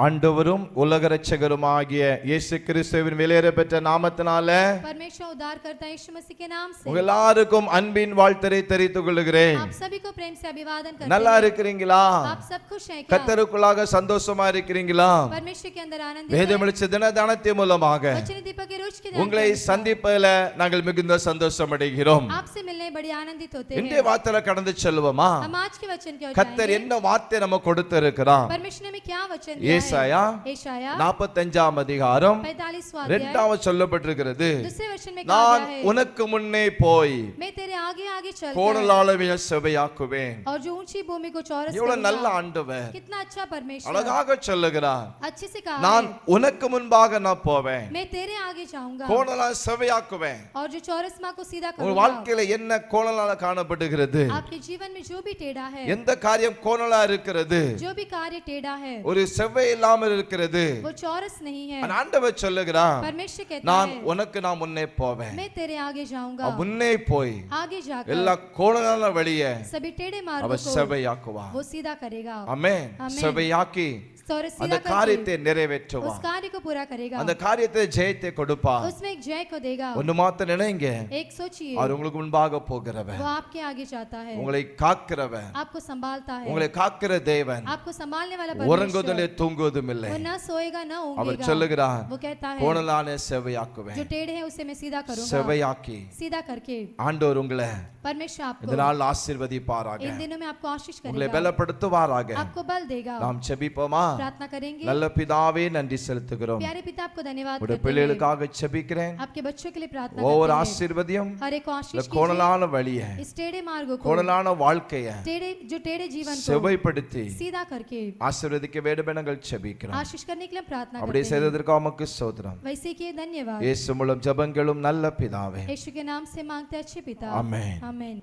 ஆண்டவரும் உலக இரட்சகருமாகிய இயேசு கிறிஸ்துவின் விலையேறப்பெற்ற நாமத்தினாலே परमेश्वर उद्धार करता यीशु मसीह के नाम से உங்கள் எல்லாருக்கும் அன்பின் வாழ்த்தை தெரிவித்துக் கொள்கிறேன். आप सभी को प्रेम से अभिवादन करते நல்லா हैं. இருக்கிறீங்களா? आप सब खुश हैं क्या? கர்த்தருக்குள்ளாக சந்தோஷமா இருக்கிறீங்களா? परमेश्वर के अंदर आनंदित வேதம் हैं. வெளிச்ச தினதானத்தின் மூலமாக वचन दीपक के रोज के உங்களை சந்திப்பதில் நாங்கள் மிகுந்த சந்தோஷம் அடைகிறோம். आपसे मिलने बड़ी आनंदित होते இன்றைய हैं. வார்த்தையில கடந்து செல்வோமா? हम आज के वचन की ओर கர்த்தர் जाएंगे. என்ன வார்த்தை நமக்கு கொடுத்திருக்கிறார்? परमेश्वर ने हमें क्या वचन दिया है? ஏசாயா यशाया 45 அதிகாரம் 45वां अध्याय 2வது சொல்லப்பட்டிருக்கிறது. दूसरे वचन में कहा நான் गया है, உனக்கு முன்னே போய் मैं तेरे आगे आगे चलकर கோணலாளவிய செவையாக்குவேன். और जो ऊंची भूमि को चौरस இவ்வளவு நல்ல करूंगा. ஆண்டவர் कितना अच्छा परमेश्वर அழகாக சொல்லுகிறார். अच्छे से कहा நான் है, உனக்கு முன்பாக நான் போவேன், मैं तेरे आगे जाऊंगा கோணலால செவையாக்குவேன். और जो चौरस माँ को सीधा உங்க करूंगा. வாழ்க்கையில என்ன கோணலால காணப்படுகிறது? आपके जीवन में जो भी टेढ़ा है, எந்த காரியம் கோணலா இருக்கிறது? जो भी कार्य टेढ़ा है, ஒரு செவ்வை இல்லாமல் இருக்கிறது. वो चौरस नहीं है. அந்த ஆண்டவர் சொல்லுகிறார், परमेश्वर कहता நான் है, உனக்கு நான் முன்னே போவேன். मैं तेरे आगे जाऊंगा. முன்னே போய் आगे जाकर எல்லா கோணலான வழியை सभी टेढ़े அவர் मार्गों को செவையாக்குவார். वो सीधा करेगा. ஆமென். ஆமென். செவையாக்கி चौरस அந்த सीधा காரியத்தை करके उस நிறைவேற்றுவார். कार्य को पूरा करेगा. அந்த காரியத்தை ஜெயத்தை கொடுப்பார். उसमें एक जय को देगा. ஒன்னு மாத்திரம் நினைங்க, एक सोचिए, அவர் உங்களுக்கு முன்பாக போகிறவர், वो आपके आगे जाता है, உங்களை காக்கிறவர், आपको संभालता है, உங்களை காக்கிற தேவன், आपको संभालने वाला உறங்குவதிலே परमेश्वर. தூங்குவதும் இல்லை. वो ना सोएगा ना அவர் ऊँघेगा. சொல்லுகிறார், वो कहता है, கோணலான செவையாக்குவேன். जो टेढ़े हैं उसे मैं सीधा करूंगा. செவையாக்கி सीधा करके ஆண்டவர் உங்களை परमेश्वर आपको இந்த நாள் ஆசீர்வதிப்பாராக, इन दिनों में आपको आशीष உங்களை करेगा, பலப்படுத்துவாராக. आपको बल देगा. நாம் ஜெபிப்போமா? प्रार्थना करेंगे. நல்ல பிதாவே, நன்றி செலுத்துகிறோம். प्यारे पिता, आपको धन्यवाद உடைய करते हैं. பிள்ளைகளுக்காக ஜெபிக்கிறேன். आपके बच्चों के लिए प्रार्थना ஒவ்வொரு करते हैं. ஆசீர்வதியும் हर एक को இந்த आशीष कीजिए. கோணலான வழியை, इस टेढ़े मार्गों को, கோணலான வாழ்க்கையை जो टेढ़े जीवन को செவைப்படுத்தி सीधा करके ஆசீர்வதிக்க வேண்டும் என நாங்கள் ஜெபிக்கிறோம். आशीष करने के लिए हम प्रार्थना அப்படி करते हैं. செய்ததற்கு உமக்கு ஸ்தோத்திரம். वैसे किए धन्यवाद. இயேசு மூலம் ஜெபங்களும் நல்ல பிதாவே. यीशु के नाम से मांगते अच्छे पिता. आमेन. आमेन.